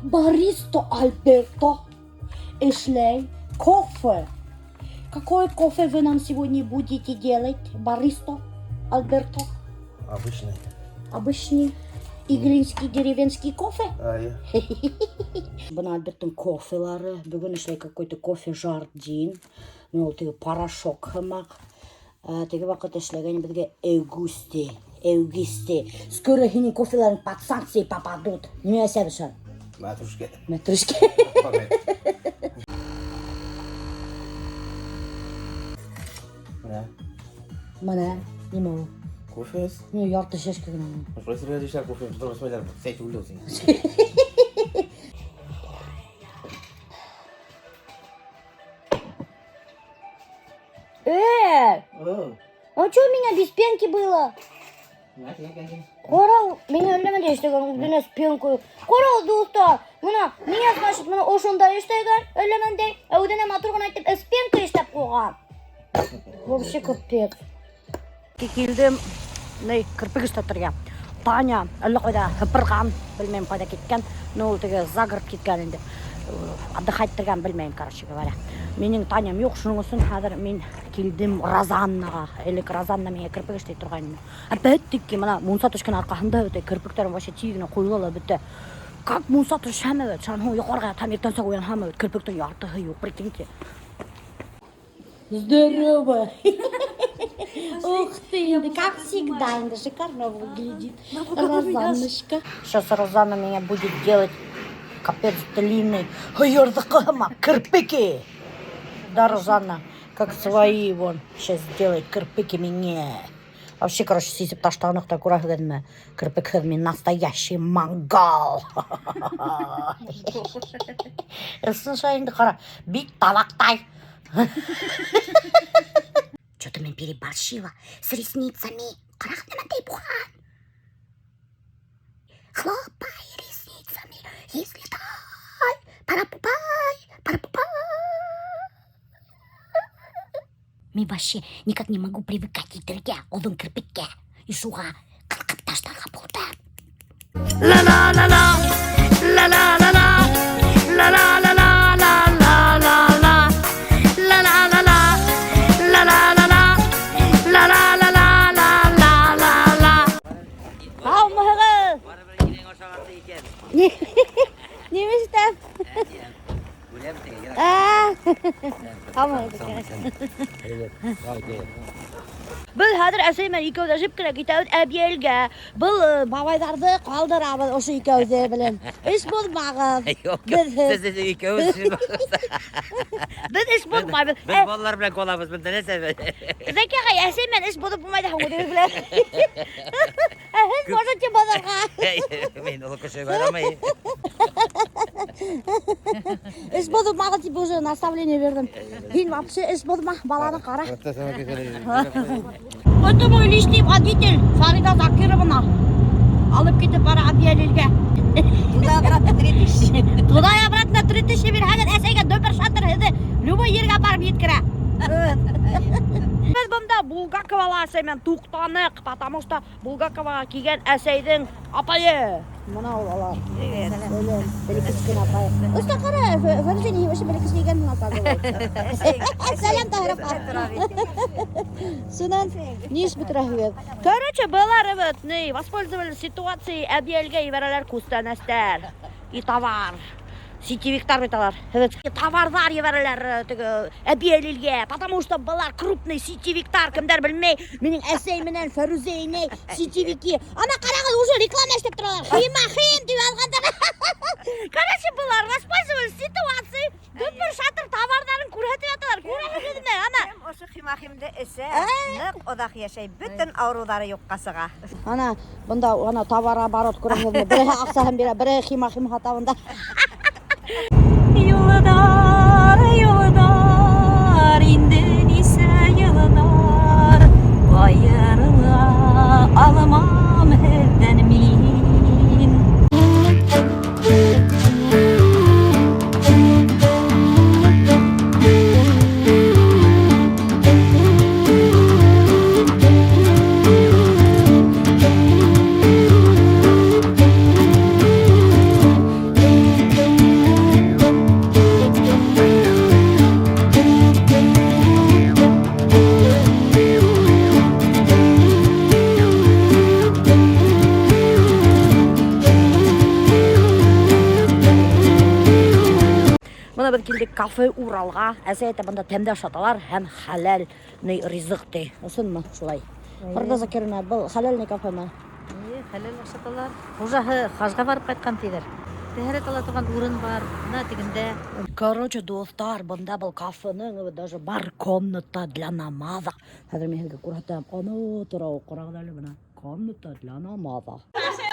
Баристо Альберто. Эшлей. Кофе. Какой кофе вы нам сегодня будете делать, Баристо Альберто? Обычный иглинский деревенский кофе? Бuna Альберттің кофелары. Бүгін ішлей какой-то кофе жардин. Ну, теге порошок хымақ. Теге вақыт ішлеген бізге Эугусте. Скоро хини кофеларын под санкции попадут. Не әсәбі шар? Матрушке. Mana? Nima u? Ko'rsangiz? Men yorti shashka qilaman. Professor ishlar ko'rsangiz, to'g'risini aytaman. Sen o'ylaysan. А что у меня без пенки было? Корал, меня öyle işte güne penku. Корал dostlar. Buna niye başlık buna oşunda işteyken öyle de. Ödene maturgun aytıp penku iştep koygan. Вообще капец. Келдім, кірпік ұстаттырға. Таня, әлі қойда хыпырған, білмеймін қойда кеткен. Ну, теге загырып кеткен енді. Отдыхайттырған білмеймін, короче говоря. Менің Таням жоқ, шының үшін қазір мен келдім Розаннаға. Әлік Розанна менге кірпік істей тұрғанын. Бәттікке, мына Мунсатушкин арқасында өте кірпіктерін вообще тиігіне қойылалы бітті. Как Мунсатуш әмі өт, шаның жоғарға там ертен соқ ойын әмі өт, кірпіктің яртығы жоқ, прикиньте. Здорово! Ух ты, как всегда, иногда шикарно выглядит. Розанночка. Сейчас Розанна меня будет делать капец длинный. Ёрдакама, кирпики. Да, Розанна, как свои вон. Сейчас делает кирпики мне. Вообще, короче, сисіп таштағанықта көрәгенме. Кірпіктермен настоящий мангал. Слушай, қара, бит табақтай. Что-то меня переборщила с ресницами. Крахнемонтей бухан. Хлопай ресницами, если дай. Парапупай. Мен вообще никак не могу привыкать иттерге, олдың кірпікке. Ишуға қылқып таштарға болды. Ла-ла-ла-ла, ла-ла-ла-ла, ла-ла-ла-ла. Немістен? Бұл хәдір әсеймен екеудәшіп кірі кетеуіт әбиелге. Бұл бабайдарды қалдырабыз ошы екеуді білін. Іш болмағыз. Сіз екеуіз Біз іш болмағыз. Біз балалар білен қоламыз білді нәсәбі. Зәке ғай әсеймен іш болып болмайды қаңғыды білін. Әхін божынчы базарға. Мен олы көші барамай. Іш болып мағыз типі уже наставление бердім. Мен вообще іш болма баланы қара. Это мой личный водитель, Фарида Закировна. Алып кетіп бара Абиялилге. Туда обратно 3000. Туда и обратно 3000 берген әсейге дөпір шатыр еді. Любой ерге барып еткіре. Біз бұнда Булгаковала әсеймен туқтанық, потому что Булгаковаға келген әсейдің апайы. Мына ол алар. Белекіскен апайы. Ұста қара, Фаризен еші белекіскенің апайы. Сәлем тағырапа. Сонан неш бітірәхует. Короче, бұлар воспользовались ситуацией әбиелге еверелер күстанәстер. И товар. Сетевиктар беталар. Товарлар еверелер әбиелілге. Потому что бұлар крупный сетевиктар. Кімдер білмей, менің әсей менен Фәрузейне сетевики. Ана қарағыз уже реклама әштеп тұралар. Хим деп алғандар. Короче, бұлар воспользовались ситуацией. Дөпір шатыр товарларын көрәтіп аталар. Көрәтіп ана. Осы химахимді ісі нық одақ яшай. Бүтін аурулары yok қасыға. Ана, бұнда товар оборот көрәтіп. Бірі ақсағын бере, бірі химахим хатауында. Yollar, indin ise yıllar. Ayrıla almam evden min. Мына бер килдек кафе Уралга. Әсә әйтә, монда тәмдә ашаталар һәм халал ризык ди. Ысынмы шулай? Кырда Закирна, бу халал кафеме? Халал ашаталар. Хужаһы хажга барып кайткан тидер. Тәһәрәт ала торган урын бар. Мына тигендә. Короче, достар, бында был кафенең даже бар комната для намаза. Хәзер мин һенгә күрһәтәм. Аны тора укырагыз әле менә. Комната для намаза.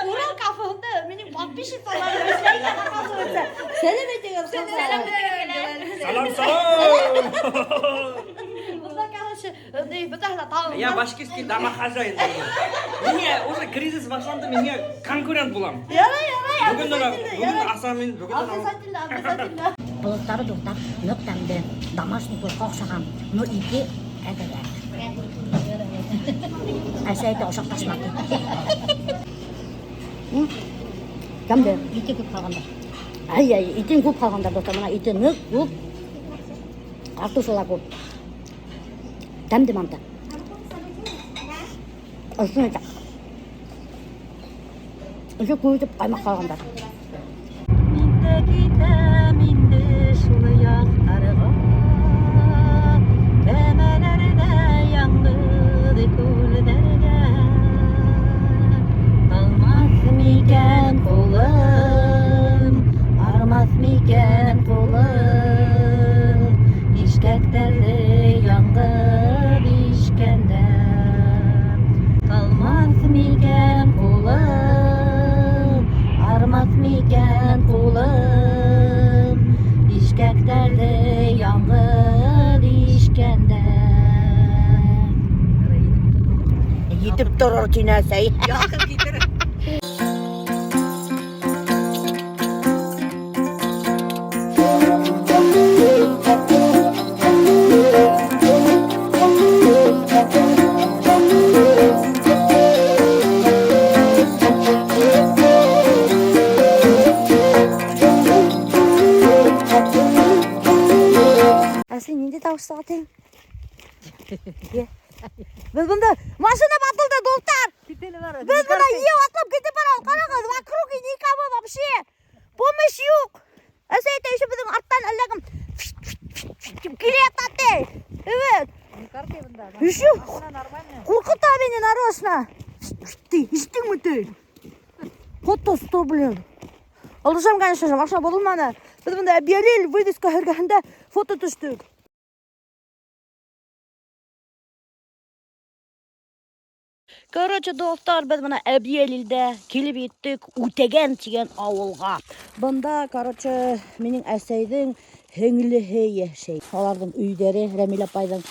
Урал кафеһендә минем подписчикларым эшләйдә, оказывается. Сәлам әйтегез, Salam. Бunda короче, бутахла тау. Я башкирский домохозяин. Мне уже кризис башланды, менге конкурент булам. Ярай. Бүгін асамын, бүгін Обязательно. Bulutları dostlar, nöqtəmdə, damasını qoşqa oxşağam, no iti ədələr. Əsəydə oxşaqdaşmadı. Qəmdə, iti көп qalğanda. Ay, itin көп qalğanda dostlar, bana iti nöq, көп. Qartusola көп. Təmdi mantı. Üstüne çak. Üstüne koyup qaymaq qalğanda. Миндә китәм инде шул яктарга. Кәмәләрдә яңгыр күлдәргә. Алмас микән кулым, армас микән кулым. Ишкәктәрдә яңгыр ишкәндә. Алмас микән кулым, армас микән кулым. Ишкәктәрдә яңгыр ишкәндә. Yitip durur tinəsəy. Якын китер. Әсен нинди тавыш саатың? Biz bunda машина batıldı dostlar. Biz buna yiyor atlap gidip bakalım. Qarağız, vokруг никого вообще. Помощь yok. Әсет işi bizim arttan əlləgim. Килетатты. Evet. Еще. Куркыта beni нарочно. Ты, içtin mi ты? Фото 100, блин. Alacağım конечно, машина bulunmadı. Biz bunda объявили вывеска hərgahında foto düşdük. Короче, достар, biz buna Əbiyəlildə kilib etdik Utegen деген авылға. Bunda, короче, менің әсәйдің hengilihi yaşay. Onların üyderi, Рәмил апайдың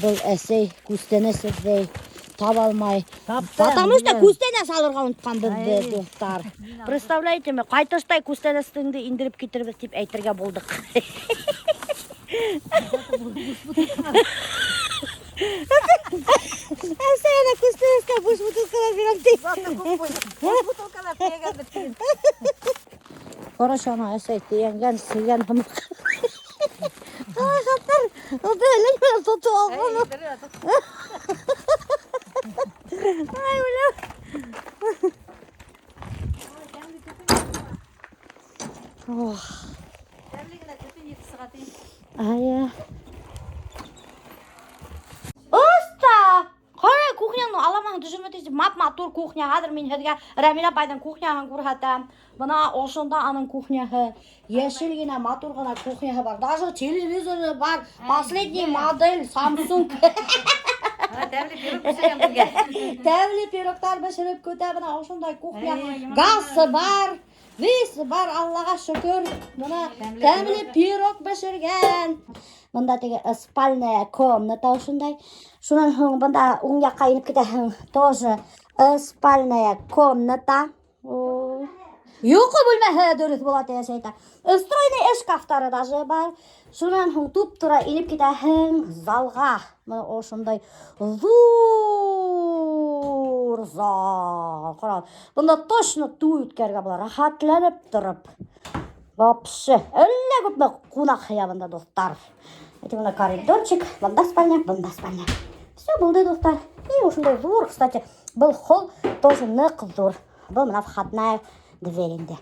бұл әсәй күстенесіздей тап алмай. Потому что күстенес алырға ұнтқан бізді, достар. Представляете ме, қайтыштай күстенесіңді индіріп кетірбіз деп әйтірге болдық. Әсәйді күстенеске бұш бутылкалар берем дейіп. Бутылкалар тегән бит. Хорошо, ана әсәй тегенген, сеген хымық. Қалай қаттар, олды әлің мен тұту алғаны. Ай, өлем. Ая. Usta! Qarай kuxnyаны аламан düşürmetiz map-matur kuxnya. Hazır men hezga Рәмил апайдың kuxnyaһын күрһәтәм. Бына ошонда аның kuxняһы, яшел генә матур гына kuxняһы бар. Даже телевизоры бар. Последний модель Samsung. Тәмле пирогтар бешереп көтә бына ошондай kuxня. Гасы бар. Весе бар, Аллага шөкер. Бына тәмле пирог бешергән. Бында теге спальная комната ошондай. Шунан соң бында уң якка инеп китәһең. Тоже спальная комната. Юқы бүлмәһе дөрес була тәсәйтә. Встроенный шкафтары даже бар. Шунан соң туп-тура инеп китәһең залга. Бына ошондай зур зал. Кара. Бында точно туй үткәргә була. Рахатланып торып. Вообще, әллә күпме кунак хыябында достар. Это у нас коридорчик, бында спальня. Все булды, достар. И ушундай зур, кстати, был холл тоже нык зур. Был мына входная дверь инде.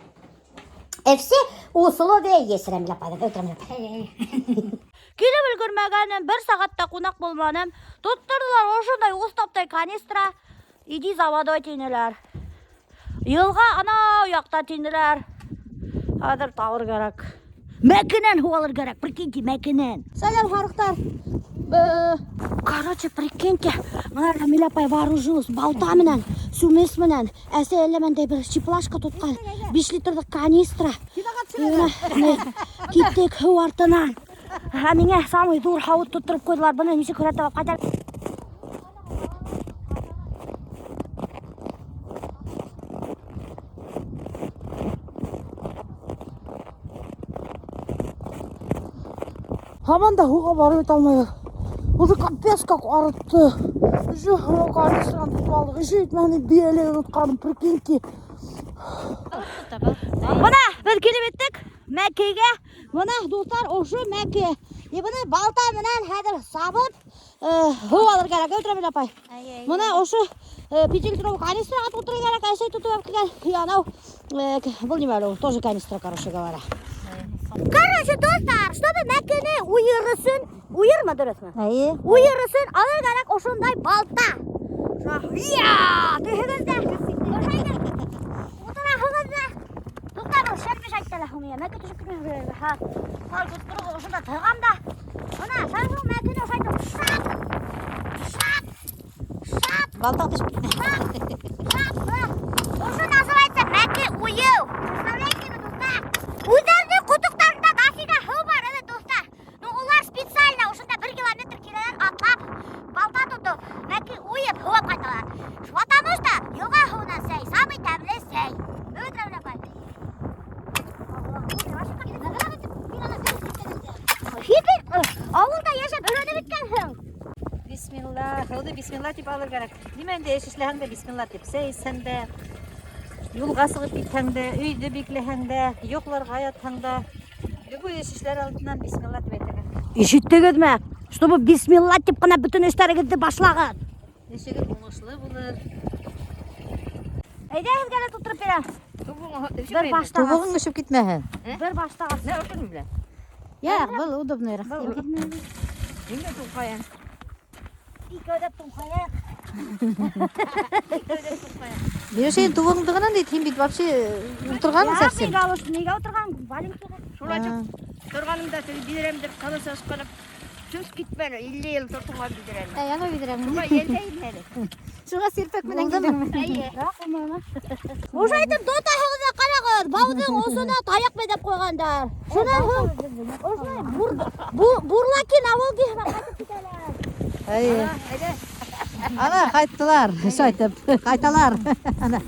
Все условия есть Рамил апай, Рамил апай. Килеп өлгөрмәгәнем, 1 сәгатьтә кунак булманым. Тоттырдылар ошондай устаптай канистра. Иди заводой тинеләр. Елга ана якта тинеләр. Хәзер тавыр кирәк. Мәкенен хуалыр кирәк, прикиньте, мәкенен. Салам харыктар. Короче, прикиньте, мына Рамил апай вооружилась балта менән, сүмес менән, әсәләмәндәй бер чиплашка тоткан, 5 литрлык канистра. Киттек һыу артынан. Һәм миңа самый зур һавыт тоттырып куйдылар. Буны ничек күрәтеп кайтар? Һаман да һуга барып алмыйлар. Уже капец как арытты. Уже канистраны тутып алдык. Еще итмәне бияле утканым, прикиньте. Мына без килеп еттек Мәккәгә. Мына достар, ошо Мәккә. Буны балта менән хәзер сабып, һыу алыр кирәк, Рамил апай. Мына ошо 5 литрлык канистрага тутырыр кирәк, әсәй тутып килгән. Янау, бул нимә ул, тоже канистра, короче говоря. Короче, достар, чтобы Мәккәне уйырысын, уйырма дөресме? Уйырысын алыр кирәк ошондай балта. Я, тегездә. Шәпеш әйттеләр хумия. Мәккә төшеп китмәгән. Ха. Хал тоттырып ошонда торганда. Ана, сәнсең Мәккәне ошайтып шап. Балта төшеп китте. Ошо называется Мәккә уйыу. Представляете, достар? Үзләренең кутуктарында дафига һыу бар, әйе, достар. Ну, улар специально ошонда 1 километр киләләр атлап, балта тотып, Мәккә уйып һуап кайталар. Потому что елга һуынан сәй, самый тәмле сәй. Рамил апай. Авылда яшәп өйрәнеп беткәнсең. Бисмилла, хәүдә бисмилла дип алыр кирәк. Нимәндә эшләһәң дә бисмилла дип сәйсәң дә, юлга сыгып китсәң дә, өйдә бикләһәң дә, йокларга ятсаң да, любой эшләр алдыннан бисмилла дип әйтәләр. Ишеттегезме? Чтобы бисмилла дип кына бүтән эшләрегезне башлагыз. Эшегез уңышлы булыр. Әйдәгез генә тутырып бирәм. Бер баштагыз. Тубыгың өшеп китмәһен. Бер баштагыз. Ne oturun bile? Я, был удобныйрак. Yenge tukayın. Икәүдә тунхая. Бирәшәй тубыгыңды гына дип, һин бит вообще утырган сәрсен. Нигә утырган? Валенкига. Şuracık turganımda seni bilirem de kalırsa ıskanıp söz gitmeli. 50 yıl tutunga bilirem. Яңа бидерәм. Şuna yeldeyin hele. Шуңа сирпәк менән килдеңме? Ошайтып дотаһыгызга карагыз. Баудың осына таяк бәдәп куйгандар. Шунан ошай бурлаки наволги кайтып китәләр. Әйе. Ана кайттылар. Шайтып, кайталар. Ана.